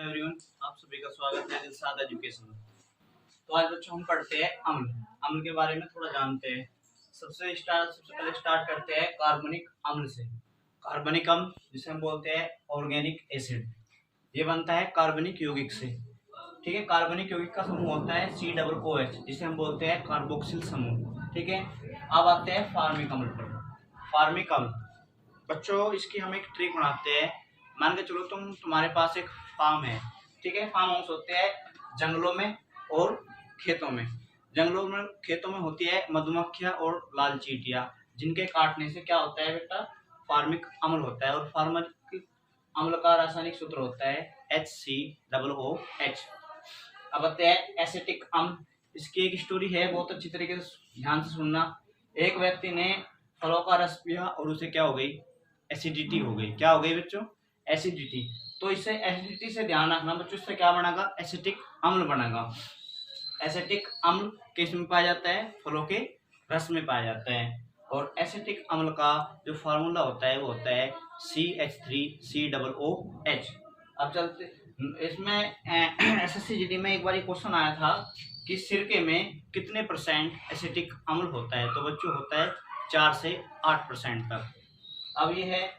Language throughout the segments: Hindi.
एवरीवन, आप सभी का स्वागत है दिलसाद एजुकेशन में। तो आज बच्चों हम पढ़ते हैं अम्ल। अम्ल के बारे में थोड़ा जानते हैं। सबसे पहले स्टार्ट करते हैं कार्बनिक अम्ल से। कार्बनिक अम्ल जिसे हम बोलते हैं ऑर्गेनिक एसिड, ये बनता है कार्बनिक यौगिक से। ठीक है, कार्बनिक यौगिक का समूह होता है COOH, जिसे हम बोलते हैं कार्बोक्सिल समूह। ठीक है, अब आते हैं फार्मिक अम्ल पर। फार्मिक अम्ल बच्चों, इसकी हम एक ट्रिक बनाते हैं। मान के चलो तुम्हारे पास एक फार्म है। ठीक है, फार्म हाउस होते हैं जंगलों में और खेतों में। जंगलों में खेतों में होती है मधुमक्खियां और लाल चींटियां, जिनके काटने से क्या होता है बेटा, फार्मिक अम्ल होता है। और फार्मिक अम्ल का रासायनिक सूत्र होता है HCOOH। अब आते हैं एसिटिक अम्ल। इसकी एक स्टोरी है, बहुत अच्छी तरीके से ध्यान से सुनना। एक व्यक्ति ने फलों का रस पिया और उसे क्या हो गई, एसिडिटी हो गई। क्या हो गई बच्चों, एसिडिटी। तो इससे एसिडिटी से ध्यान रखना बच्चों, इससे क्या बनेगा, एसिटिक अम्ल बनेगा। एसिटिक अम्ल किस में पाया जाता है, फलों के रस में पाया जाता है। और एसिटिक अम्ल का जो फार्मूला होता है वो होता है CH3COOH। अब चलते इसमें SSCGD में एक बार क्वेश्चन आया था कि सिरके में कितने % एसिटिक अम्ल होता है। तो बच्चों होता है 4 से 8% तक। अब ये है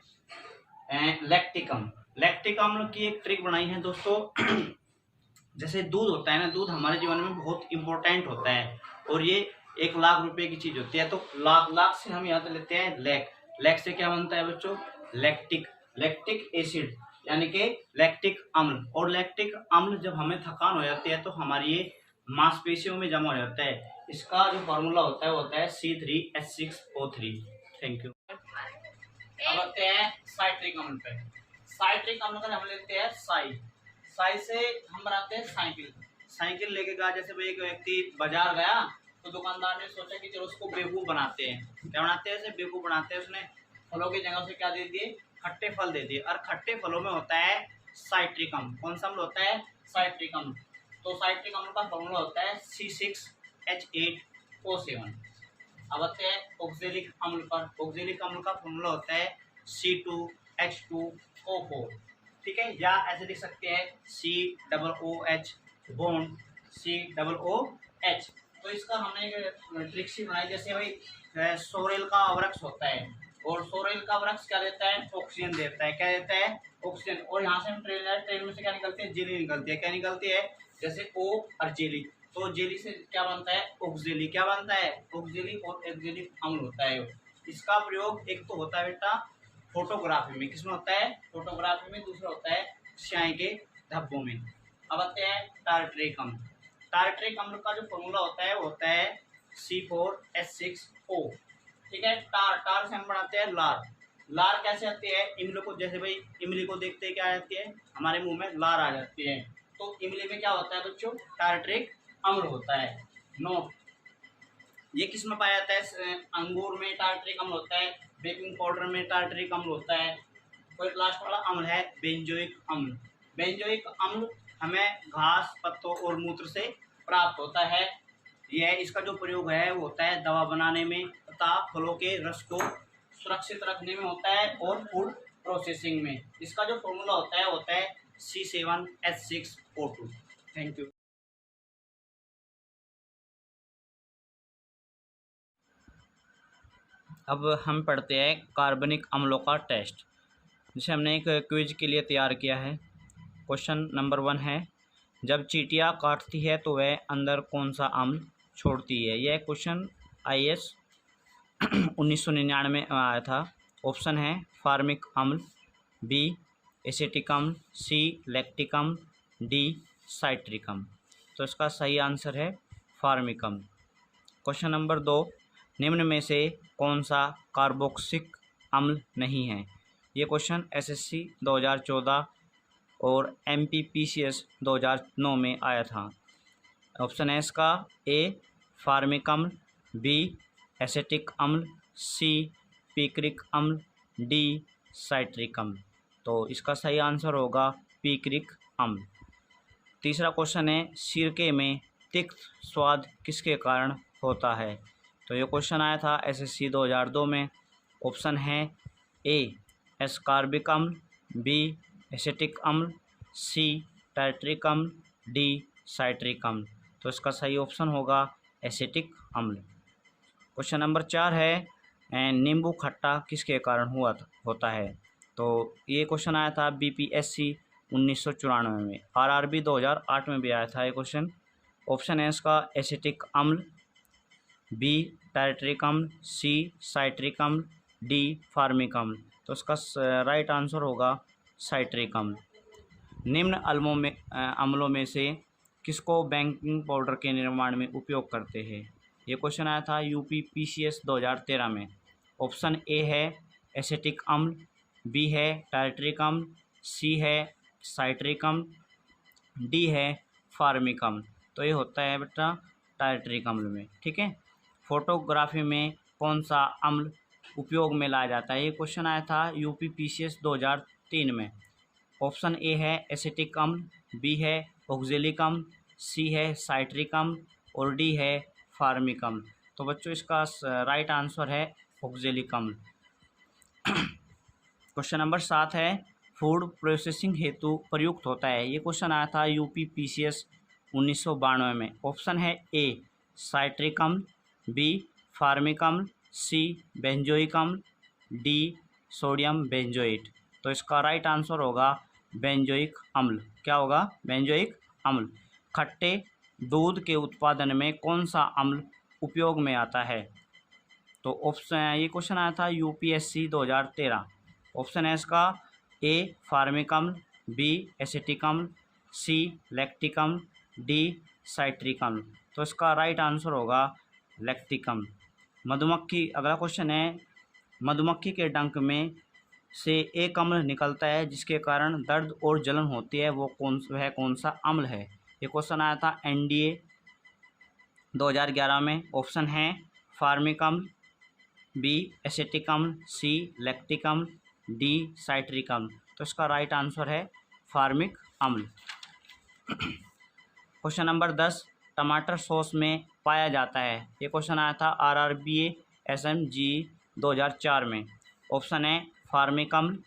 लैक्टिक अम्ल। लैक्टिक अम्ल की एक ट्रिक बनाई है दोस्तों। जैसे दूध होता है ना, दूध हमारे जीवन में बहुत इंपॉर्टेंट होता है और ये 1 लाख रुपए की चीज होती है। तो लाख से हम यहाँ लेते हैं लैक से क्या बनता है बच्चों, लैक्टिक एसिड, यानी कि लैक्टिक अम्ल। और लैक्टिक अम्ल जब हमें थकान हो जाती है तो हमारी ये मांसपेशियों में जमा हो जाता है। इसका जो फॉर्मूला होता है वो होता है C3H6O3। Thank you. अब आते हैं साइट्रिक अम्ल पे। साइट्रिक अम्ल का हम लेते हैं साई से हम बनाते हैं साइकिल लेके गया। जैसे भाई एक व्यक्ति बाजार गया तो दुकानदार ने सोचा कि चलो उसको बेवकूफ बनाते हैं। क्या बनाते हैं, ऐसे बेवकूफ बनाते हैं। उसने फलों की जगह से क्या दे दिए, खट्टे फल दे दिए। और खट्टे फलों में होता है साइट्रिक अम्ल। कौन सा अम्ल होता है, साइट्रिक अम्ल। तो साइट्रिक अम्ल का फॉर्मूला होता है C6H8O7। अब आते हैं ऑक्जेलिक अम्ल पर। ऑक्जेलिक अम्ल का फॉर्मूला होता है C2H2O4। ठीक है, या ऐसे लिख सकते हैं COOH बॉन्ड COOH। तो इसका हमने एक ट्रिक सी बनाई। जैसे भाई सोरेल का वृक्ष होता है और सोरेल का वृक्ष क्या देता है, ऑक्सीजन देता है। क्या देता है, ऑक्सीजन। और यहाँ से हम ट्रेन में से क्या निकलती है, जेली निकलती है। क्या निकलती है, जैसे O और जेली। तो जेली से क्या बनता है, ऑक्जेली। क्या बनता है, ऑक्जेली और एक्जेलिक अम्ल होता है। इसका प्रयोग एक तो होता है बेटा फोटोग्राफी में। किसमें होता है, फोटोग्राफी में। दूसरा होता है स्याही के धब्बों में। अब आते हैं टार्ट्रिक अम्ल। टार्ट्रिक अम्ल का जो फॉर्मूला होता है वो होता है C4H6O। ठीक है, टार से हम बनाते हैं लार कैसे आती है, इमली को, जैसे भाई इमली को देखते हैं क्या आ जाती है, हमारे मुंह में लार आ जाती है। तो इमली में क्या होता है बच्चों, टार्ट्रिक अम्ल होता है। नोट, ये किस में पाया जाता है, अंगूर में टार्ट्रिक अम्ल होता है, बेकिंग पाउडर में टार्ट्रिक अम्ल होता है। और लास्ट वाला अम्ल है बेंजोइक अम्ल। बेंजोइक अम्ल हमें घास, पत्तों और मूत्र से प्राप्त होता है। यह इसका जो प्रयोग है वो होता है दवा बनाने में तथा फलों के रस को सुरक्षित रखने में होता है और फूड प्रोसेसिंग में। इसका जो फॉर्मूला होता है C7H6O2। Thank you. अब हम पढ़ते हैं कार्बनिक अम्लों का टेस्ट, जिसे हमने एक क्विज के लिए तैयार किया है। क्वेश्चन नंबर 1 है, जब चींटियाँ काटती है तो वह अंदर कौन सा अम्ल छोड़ती है। यह क्वेश्चन IAS 1999 में आया था। ऑप्शन है फार्मिक अम्ल, B एसिटिक अम्ल, C लैक्टिक अम्ल, D साइट्रिक अम्ल। तो इसका सही आंसर है फार्मिक अम्ल। क्वेश्चन नंबर 2, निम्न में से कौन सा कार्बोक्सिक अम्ल नहीं है। ये क्वेश्चन SSC 2014 और MPPCS 2009 में आया था। ऑप्शन है इसका A फार्मिक अम्ल, B एसिटिक अम्ल, C पीक्रिक अम्ल, D साइट्रिक अम्ल। तो इसका सही आंसर होगा पीक्रिक अम्ल। तीसरा क्वेश्चन है, सिरके में तिक्त स्वाद किसके कारण होता है। तो ये क्वेश्चन आया था SSC 2002 में। ऑप्शन है A एस्कॉर्बिक अम्ल, B एसिटिक अम्ल, C टार्ट्रिक अम्ल, डी साइट्रिक अम्ल। तो इसका सही ऑप्शन होगा एसिटिक अम्ल। क्वेश्चन नंबर 4 है नींबू खट्टा किसके कारण होता है। तो ये क्वेश्चन आया था बीपीएससी 1994 में, आरआरबी 2008 में भी आया था ये क्वेश्चन। ऑप्शन है इसका एसिटिक अम्ल, बी टार्ट्रिक अम्ल, सी साइट्रिक अम्ल, डी फार्मिक अम्ल। तो इसका राइट आंसर होगा साइट्रिक अम्ल। निम्न अम्लों में से किसको बेकिंग पाउडर के निर्माण में उपयोग करते हैं। ये क्वेश्चन आया था यूपी पीसीएस 2013 में। ऑप्शन ए है एसिटिक अम्ल, बी है टार्ट्रिक अम्ल, सी है साइट्रिक अम्ल, डी है फार्मिक अम्ल। तो ये होता है बेटा टार्ट्रिक अम्ल में। ठीक है। फोटोग्राफी में कौन सा अम्ल उपयोग में लाया जाता है। ये क्वेश्चन आया था यूपी पीसीएस 2003 में। ऑप्शन ए है एसिटिक अम्ल, बी है ऑक्जेलिक अम्ल, सी है साइट्रिक अम्ल और डी है फार्मिक अम्ल। तो बच्चों इसका राइट आंसर है ऑक्जेलिक अम्ल। क्वेश्चन नंबर 7 है फूड प्रोसेसिंग हेतु प्रयुक्त होता है। ये क्वेश्चन आया था यूपी पीसीएस 1992 में। ऑप्शन है ए साइट्रिक अम्ल, बी फार्मिक अम्ल, सी बेंजोइक अम्ल, डी सोडियम बेंजोएट। तो इसका राइट आंसर होगा बेंजोइक अम्ल। क्या होगा? बेंजोइक अम्ल। खट्टे दूध के उत्पादन में कौन सा अम्ल उपयोग में आता है। तो ऑप्शन ये क्वेश्चन आया था यूपीएससी 2013। ऑप्शन है इसका ए फार्मिक अम्ल, बी एसिटिक अम्ल, सी लैक्टिक अम्ल, डी साइट्रिक अम्ल। तो इसका राइट आंसर होगा लैक्टिक अम्ल। मधुमक्खी, अगला क्वेश्चन है मधुमक्खी के डंक में से एक अम्ल निकलता है जिसके कारण दर्द और जलन होती है, वह कौन सा अम्ल है। ये क्वेश्चन आया था एनडीए 2011 में। ऑप्शन है फार्मिक अम्ल, बी एसिटिक अम्ल, सी लैक्टिक अम्ल, डी साइट्रिक अम्ल। तो इसका राइट आंसर है फार्मिक अम्ल। क्वेश्चन नंबर 10 टमाटर सॉस में पाया जाता है। ये क्वेश्चन आया था आरआरबी एसएमजी 2004 में। ऑप्शन है फार्मिक अम्ल,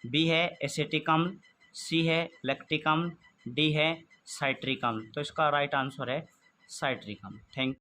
बी है एसिटिक अम्ल, सी है लैक्टिक अम्ल, डी है साइट्रिक अम्ल। तो इसका राइट आंसर है साइट्रिक अम्ल। थैंक